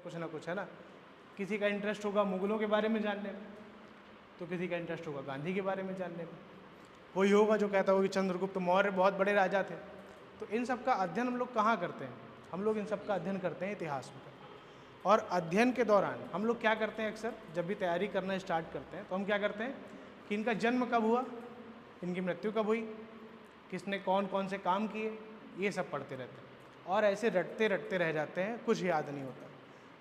कुछ ना कुछ, है ना। किसी का इंटरेस्ट होगा मुगलों के बारे में जानने में, तो किसी का इंटरेस्ट होगा गांधी के बारे में जानने में। कोई होगा जो कहता होगा कि चंद्रगुप्त मौर्य बहुत बड़े राजा थे। तो इन सब का अध्ययन हम लोग कहाँ करते हैं? हम लोग इन सब का अध्ययन करते हैं इतिहास में। और अध्ययन के दौरान हम लोग क्या करते हैं, अक्सर जब भी तैयारी करना स्टार्ट करते हैं तो हम क्या करते हैं कि इनका जन्म कब हुआ, इनकी मृत्यु कब हुई, किसने कौन कौन से काम किए, ये सब पढ़ते रहते हैं। और ऐसे रटते रटते रह जाते हैं, कुछ याद नहीं होता।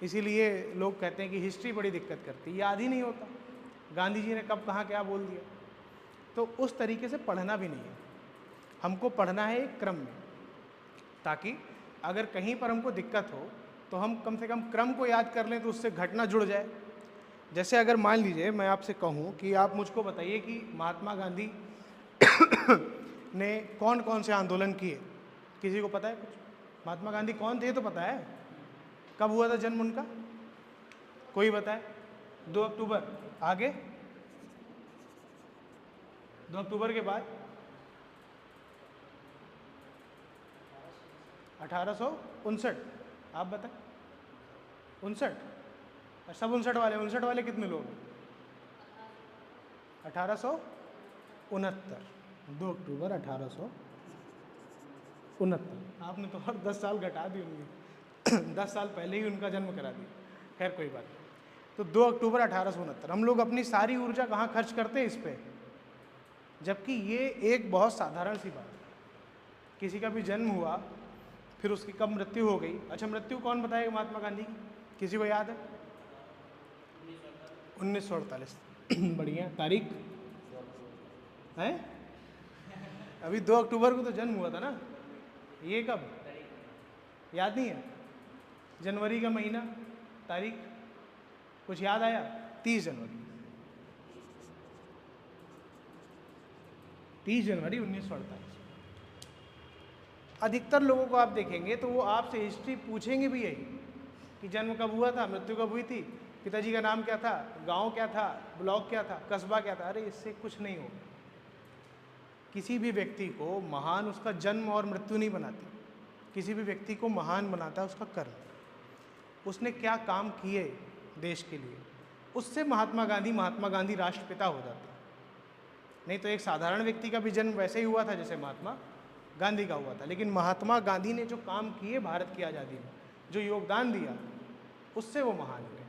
इसीलिए लोग कहते हैं कि हिस्ट्री बड़ी दिक्कत करती है, याद ही नहीं होता गांधी जी ने कब कहाँ क्या बोल दिया। तो उस तरीके से पढ़ना भी नहीं है, हमको पढ़ना है एक क्रम में, ताकि अगर कहीं पर हमको दिक्कत हो तो हम कम से कम क्रम को याद कर लें, तो उससे घटना जुड़ जाए। जैसे अगर मान लीजिए मैं आपसे कहूँ कि आप मुझको बताइए कि महात्मा गांधी ने कौन कौन से आंदोलन किए, किसी को पता है कुछ? महात्मा गांधी कौन थे तो पता है, कब हुआ था जन्म उनका, कोई बताए? 2 अक्टूबर, आगे 2 अक्टूबर के बाद 1859, आप बताएं। 59, सब 59 वाले कितने लोग? 1869, 2 अक्टूबर 1869। आपने तो और 10 साल घटा दी होंगी 10 साल पहले ही उनका जन्म करा दिया। खैर कोई बात नहीं। तो 2 अक्टूबर 1869 हम लोग अपनी सारी ऊर्जा कहाँ खर्च करते हैं? इस पे। जबकि ये एक बहुत साधारण सी बात है, किसी का भी जन्म हुआ फिर उसकी कब मृत्यु हो गई। अच्छा, मृत्यु कौन बताएगा महात्मा गांधी की, किसी को याद है? 1948 बढ़िया तारीख है। अभी 2 अक्टूबर को तो जन्म हुआ था ना, ये कब याद नहीं है? जनवरी का महीना, तारीख कुछ याद आया? 30 जनवरी 1948। अधिकतर लोगों को आप देखेंगे तो वो आपसे हिस्ट्री पूछेंगे भी यही कि जन्म कब हुआ था, मृत्यु कब हुई थी, पिताजी का नाम क्या था, गांव क्या था, ब्लॉक क्या था, कस्बा क्या था। अरे इससे कुछ नहीं होगा। किसी भी व्यक्ति को महान उसका जन्म और मृत्यु नहीं बनाती, किसी भी व्यक्ति को महान बनाता है उसका कर्म, उसने क्या काम किए देश के लिए। उससे महात्मा गांधी राष्ट्रपिता हो जाते हैं। नहीं तो एक साधारण व्यक्ति का भी जन्म वैसे ही हुआ था जैसे महात्मा गांधी का हुआ था, लेकिन महात्मा गांधी ने जो काम किए भारत की आज़ादी में, जो योगदान दिया, उससे वो महान हुए।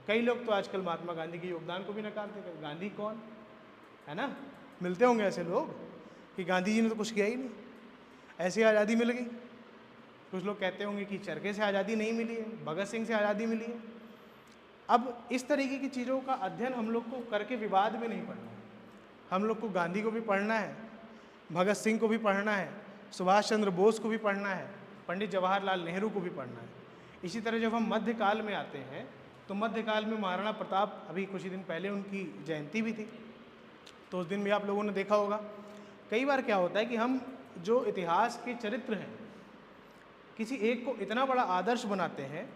कई लोग तो आजकल महात्मा गांधी के योगदान को भी नकारते हैं। गांधी कौन है ना, मिलते होंगे ऐसे लोग कि गांधी जी ने तो कुछ किया ही नहीं, ऐसी आज़ादी मिल गई। कुछ लोग कहते होंगे कि चरखे से आज़ादी नहीं मिली है, भगत सिंह से आज़ादी मिली है। अब इस तरीके की चीज़ों का अध्ययन हम लोग को करके विवाद में नहीं पढ़ना है। हम लोग को गांधी को भी पढ़ना है, भगत सिंह को भी पढ़ना है, सुभाष चंद्र बोस को भी पढ़ना है, पंडित जवाहरलाल नेहरू को भी पढ़ना है। इसी तरह जब हम मध्यकाल में आते हैं तो मध्यकाल में महाराणा प्रताप, अभी कुछ ही दिन पहले उनकी जयंती भी थी, तो उस दिन भी आप लोगों ने देखा होगा। कई बार क्या होता है कि हम जो इतिहास के चरित्र हैं, किसी एक को इतना बड़ा आदर्श बनाते हैं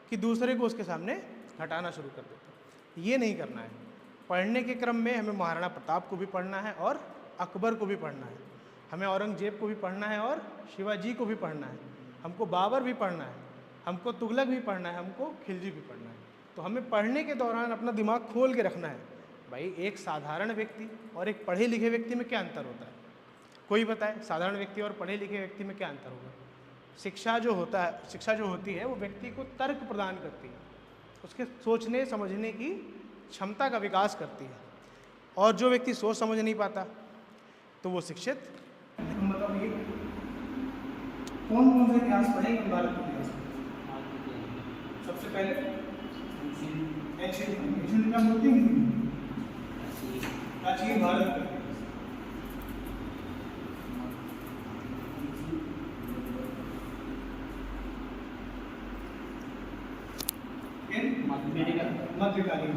कि दूसरे को उसके सामने हटाना शुरू कर देते हैं। ये नहीं करना है। पढ़ने के क्रम में हमें महाराणा प्रताप को भी पढ़ना है और अकबर को भी पढ़ना है, हमें औरंगजेब को भी पढ़ना है और शिवाजी को भी पढ़ना है, हमको बाबर भी पढ़ना है, हमको तुगलक भी पढ़ना है, हमको खिलजी भी पढ़ना है। तो हमें पढ़ने के दौरान अपना दिमाग खोल के रखना है। भाई एक साधारण व्यक्ति और एक पढ़े लिखे व्यक्ति में क्या अंतर होता है? कोई बताए, साधारण व्यक्ति और पढ़े लिखे व्यक्ति में क्या अंतर होगा? शिक्षा जो होती है वो व्यक्ति को तर्क प्रदान करती है, उसके सोचने समझने की क्षमता का विकास करती है। और जो व्यक्ति सोच समझ नहीं पाता तो वो शिक्षित। मतलब ये कौन कौन से इतिहास पढ़ेंगे भारत के इतिहास में? सबसे पहले एंशिएंट का मूर्ति प्राचीन भारत का मध्यकालीन।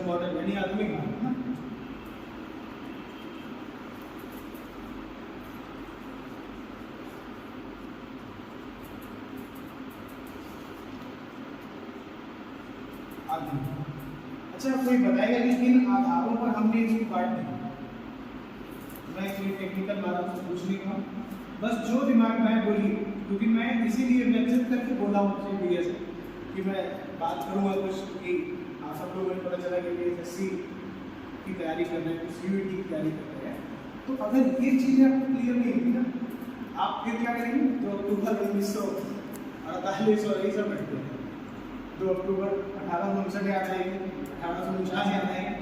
मॉडर्न यानी आधुनिक भारत। आदमी। अच्छा, कोई बताएगा कि किन आधारों पर हमने इसको काट दिया? मैं कोई टेक्निकल बात आपसे पूछ नहीं रहा, बस जो दिमाग में है बोलिए, क्योंकि मैं इसीलिए मेंशन करके बोला हूँ आपसे BS कि मैं बात करूँगा कुछ कि आप सब लोगों को पता चला कि BSSC की तैयारी कर रहे हैं, कुछ CUET की तैयारी कर रहे हैं, तो अगर ये चीज़ें आपको क्लियर नहीं होगी ना, आप फिर क्या करेंगे? 2 अक्टूबर 1948 और यही सब बैठते हैं, 2 अक्टूबर 1859 याद आएंगे, 1849 याद आएंगे,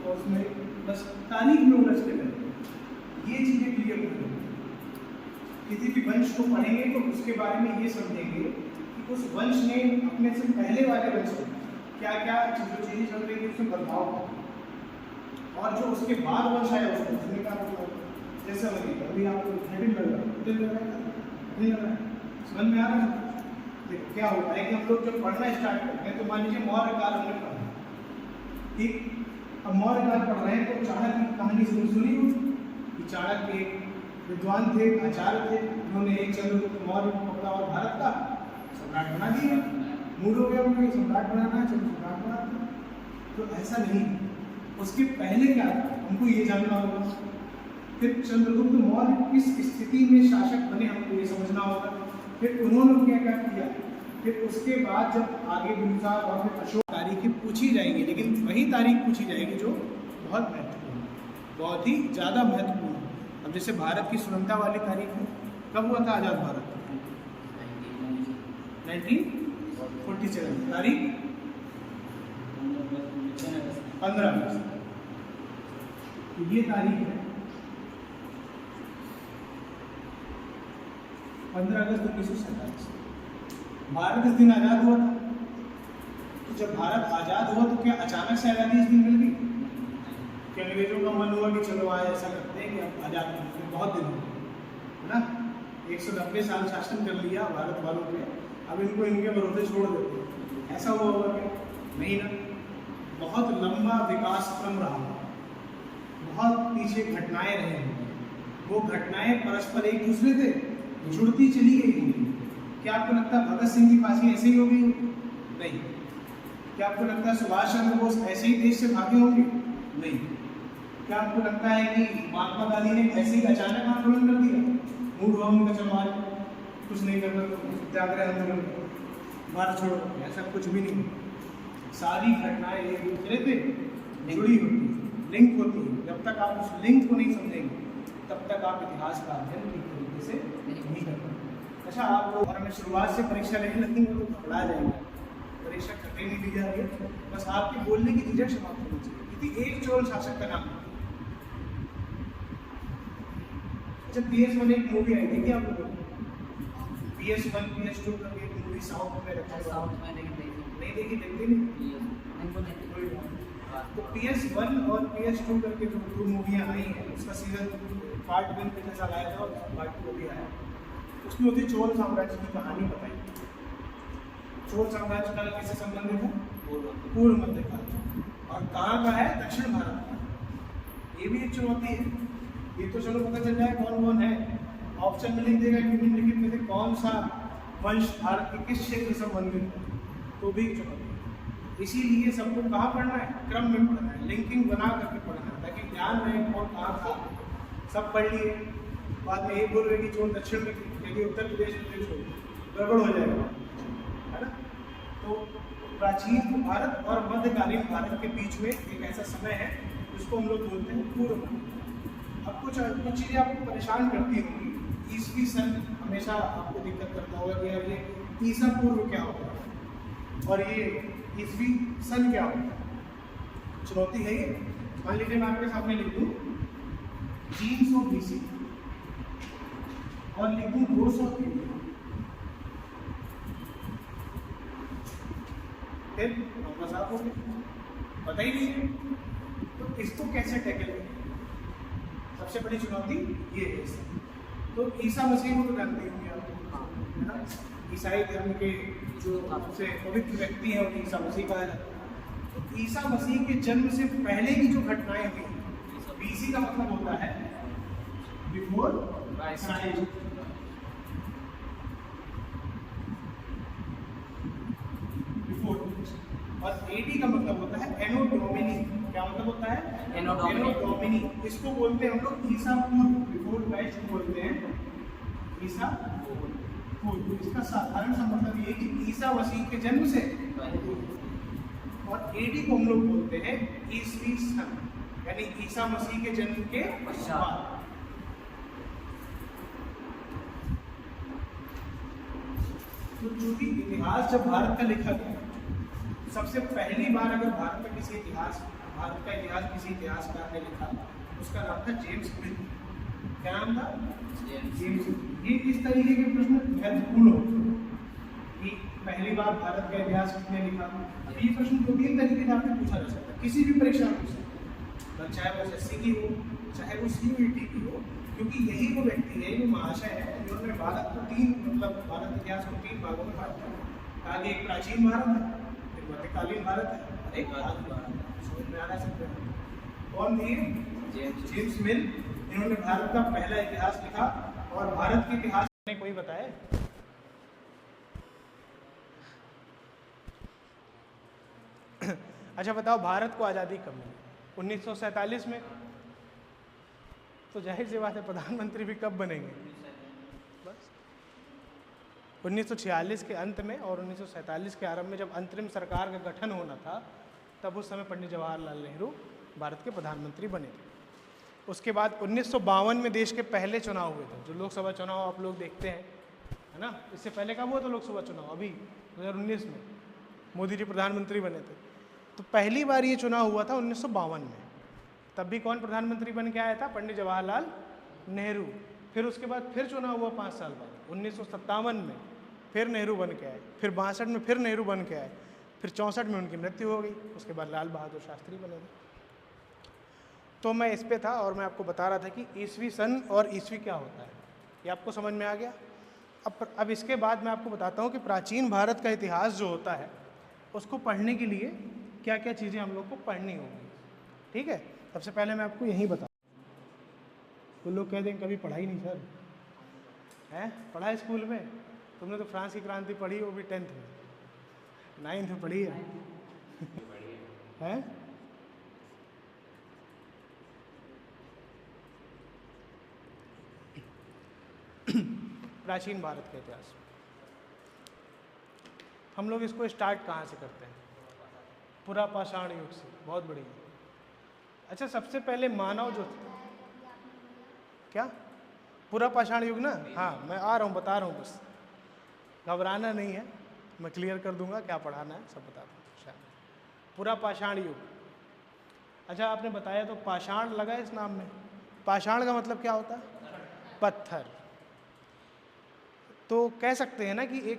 और उसमें बस तारीख में उलझ के करेंगे। ये चीज़ें क्लियर करेंगे। किसी भी वंश को पढ़ेंगे तो उसके बारे में ये समझेंगे कि उस वंश ने अपने से पहले वाले वंश में क्या क्या चीज़ें चल रही थी उसमें बदलाव किया, और जो उसके बाद वंश आया उसको उसने क्या बदलाव। जैसे अभी आपको हेडिंग लग रहा है, नहीं लग रहा है, समझ में आ रहा है? देखो क्या होता है कि हम लोग जब पढ़ना स्टार्ट करते हैं तो मान लीजिए मौर्य काल हमने पढ़ा, ठीक, अब मौर्य काल पढ़ रहे हैं तो चाणक्य की कहानी सुनी हो कि चाणक्य एक विद्वान थे, आचार्य थे, उन्होंने एक चंद्रगुप्त मौर्य को पकड़ा और भारत का सम्राट बना दिया। मूड हो गया उनको सम्राट बनाना, चलो सम्राट बना दिया। तो ऐसा नहीं, उसके पहले क्या था हमको ये जानना होगा। फिर चंद्रगुप्त मौर्य किस स्थिति में शासक बने हमको ये समझना होगा। फिर उन्होंने क्या क्या किया, फिर उसके बाद जब आगे बिंदुसार और फिर अशोक, तारीखें पूछी जाएंगी, लेकिन वही तारीख पूछी जाएगी जो बहुत महत्वपूर्ण, बहुत ही ज़्यादा महत्वपूर्ण। अब जैसे भारत की स्वतंत्रता वाली तारीख है, कब हुआ था आज़ाद भारत? 1947। तारीख 15 अगस्त। तो ये तारीख है 15 अगस्त 1947। भारत इस दिन आज़ाद हुआ था। तो जब भारत आज़ाद हुआ तो क्या अचानक से आज़ादी इस दिन मिल गई? कि अंग्रेजों का मन हुआ कि चलो आज ऐसा करते हैं कि अब आज़ाद करते हैं, बहुत दिन हो गए, है ना, 190 साल शासन कर लिया भारत वालों पे, अब इनको इनके भरोसे छोड़ देते हैं, ऐसा हुआ होगा क्या? नहीं ना, बहुत लंबा विकास क्रम रहा, बहुत पीछे घटनाएं रही, वो घटनाएं परस्पर एक दूसरे से जुड़ती चली गई होंगी। क्या आपको लगता है भगत सिंह की फांसी ऐसे ही हो गई? नहीं। क्या आपको लगता है सुभाष चंद्र बोस ऐसे ही देश से भागे होंगे? नहीं। क्या आपको लगता है कि महात्मा गांधी ने ऐसे ही अचानक आंदोलन कर दिया, मूड हुआ उनका चलो आज कुछ नहीं करना तो सत्याग्रह आंदोलन, भारत छोड़ो, ऐसा कुछ भी नहीं। सारी घटनाएं एक दूसरे से जुड़ी होती, लिंक होती है। जब तक आप उस लिंक को नहीं समझेंगे तब तक आप इतिहास का अध्ययन ठीक तरीके से नहीं कर पाएंगे। अच्छा, आप लोग हमें शुरुआत से परीक्षा लेने लगेंगे तो घबरा जाएंगे, परीक्षा कभी नहीं दी जा रही है, बस आपकी बोलने की झिझक समाप्त होनी चाहिए। क्योंकि एक चोल शासक का नाम, अच्छा PS1 एक मूवी आई थी क्या आप लोगों को? PS1 PS2 करके एक मूवी साउथ में रखा है, साउथ में नहीं देखी, देखते नहीं। तो PS1 और PS2 करके जो 2 मूवियाँ आई हैं, उसका सीजन पार्ट 1 पिछले साल आया था और पार्ट 2 भी आया। उसमें होती चोल साम्राज्य की कहानी बताई। चोल साम्राज्य काल किससे संबंधित है? पूर्व मध्यकाल, और कहाँ का है? दक्षिण भारत का। ये भी एक चुनौती है। ये तो चलो पता चल जाए कौन कौन है, ऑप्शन में लिख देगा कि निम्नलिखित में से कौन सा वंश भारत के किस क्षेत्र से संबंधित है, तो भी चुनौती है। इसीलिए सबको कहाँ पढ़ना है? क्रम में पढ़ना है, लिंकिंग बना करके पढ़ना है, ताकि ध्यान रहे कौन कहाँ था। सब पढ़ लिए, बाद में ये बोल रहे कि चोल दक्षिण में, यदि उत्तर प्रदेश में छोड़, गड़बड़ हो जाएगा, है ना। तो प्राचीन भारत और मध्यकालीन भारत के बीच में एक ऐसा समय है जिसको हम लोग बोलते हैं पूर्व। अब कुछ चीज़ें आपको परेशान करती होंगी। ईसवी सन हमेशा आपको दिक्कत करता होगा कि यार ये ईसा पूर्व क्या होता है और ये ईसवी सन क्या होता है, चुनौती है ये। मान लीजिए मैं आपके सामने लिख दूँ 300 BC और लिख दूँ 200 AD, फिर बस आप हो गए, पता ही नहीं है। तो इसको कैसे टैकल करें? सबसे बड़ी चुनौती ये है। तो ईसा मसीह को तो जानते होंगे आप, है ना। ईसाई धर्म के जो सबसे पवित्र व्यक्ति हैं उन्हें ईसा मसीह कहा जाता है। तो ईसा मसीह के जन्म से पहले की जो घटनाएं हुई, BC का मतलब होता है बिफोर क्राइस्ट, बिफोर। और एडी का मतलब होता है एनो डोमिनी। क्या मतलब होता है? एनो डोमिनी। इसको बोलते हैं हम लोग ईसा पूर्व, बिफोर क्राइस्ट बोलते हैं ईसा पूर्व। इसका साधारण सा मतलब ये कि ईसा मसीह के जन्म से। और एडी को हम लोग बोलते हैं ईसवी सन, यानी ईसा मसीह के जन्म के बाद। तो चूंकि इतिहास जब भारत का लिखा गया, सबसे पहली बार अगर भारत का इतिहास किसी इतिहासकार ने लिखा, उसका नाम था जेम्स मिल। क्या नाम था? जेम्स। ये इस तरीके के प्रश्न महत्वपूर्ण होते कि पहली बार भारत का इतिहास किसने लिखा। अब ये प्रश्न 2-3 तरीके से आपसे पूछा जा सकता है, किसी भी परीक्षा में पूछ सकता है, चाहे वो SSC की हो, चाहे वो CUET की हो, क्योंकि यही वो व्यक्ति है, वो महाशय है जिन्होंने भारत इतिहास को 3 भागों में बांटा। आगे एक प्राचीन भारत है, एक मध्यकालीन भारत है और एक आधुनिक भारत है। समझ में आ रहा है? कौन थे? जेम्स मिल। इन्होंने भारत का पहला इतिहास लिखा। और भारत के इतिहास ने कोई बताए? अच्छा बताओ, भारत को आज़ादी कब मिली? 1947 में। तो जाहिर सी बात है प्रधानमंत्री भी कब बनेंगे? बस 1946 के अंत में और 1947 के आरंभ में, जब अंतरिम सरकार का गठन होना था, तब उस समय पंडित जवाहरलाल नेहरू भारत के प्रधानमंत्री बने थे। उसके बाद 1952 में देश के पहले चुनाव हुए थे, जो लोकसभा चुनाव आप लोग देखते हैं, है ना। इससे पहले कब हुआ था लोकसभा चुनाव? अभी 2019 में मोदी जी प्रधानमंत्री बने थे। तो पहली बार ये चुनाव हुआ था 1952 में। तब भी कौन प्रधानमंत्री बन के आया था? पंडित जवाहरलाल नेहरू। फिर उसके बाद फिर चुनाव हुआ 5 साल बाद, 1957 में फिर नेहरू बन के आए, फिर 62 में फिर नेहरू बन के आए, फिर 64 में उनकी मृत्यु हो गई। उसके बाद लाल बहादुर शास्त्री बने थे। तो मैं इस पे था और मैं आपको बता रहा था कि ईसवी सन और ईसवी क्या होता है, ये आपको समझ में आ गया। अब इसके बाद मैं आपको बताता हूँ कि प्राचीन भारत का इतिहास जो होता है, उसको पढ़ने के लिए क्या क्या चीज़ें हम लोग को पढ़नी होंगी। ठीक है, सबसे पहले मैं आपको यही बता, तो लोग कहते हैं कभी पढ़ा ही नहीं सर। है पढ़ा स्कूल में? तुमने तो फ्रांस की क्रांति पढ़ी, वो भी 10th में, 9th में पढ़ी है। हैं? प्राचीन भारत का इतिहास हम लोग इसको स्टार्ट कहाँ से करते हैं? पुरा पाषाण युग से। बहुत बढ़िया। अच्छा, सबसे पहले मानव जो क्या पुरा पाषाण युग ना? हाँ, मैं आ रहा हूँ, बता रहा हूँ, बस घबराना नहीं है, मैं क्लियर कर दूंगा, क्या पढ़ाना है सब बता दूँगा। पुरा पाषाण युग। अच्छा, आपने बताया तो पाषाण लगा इस नाम में। पाषाण का मतलब क्या होता है? पत्थर। तो कह सकते हैं ना कि एक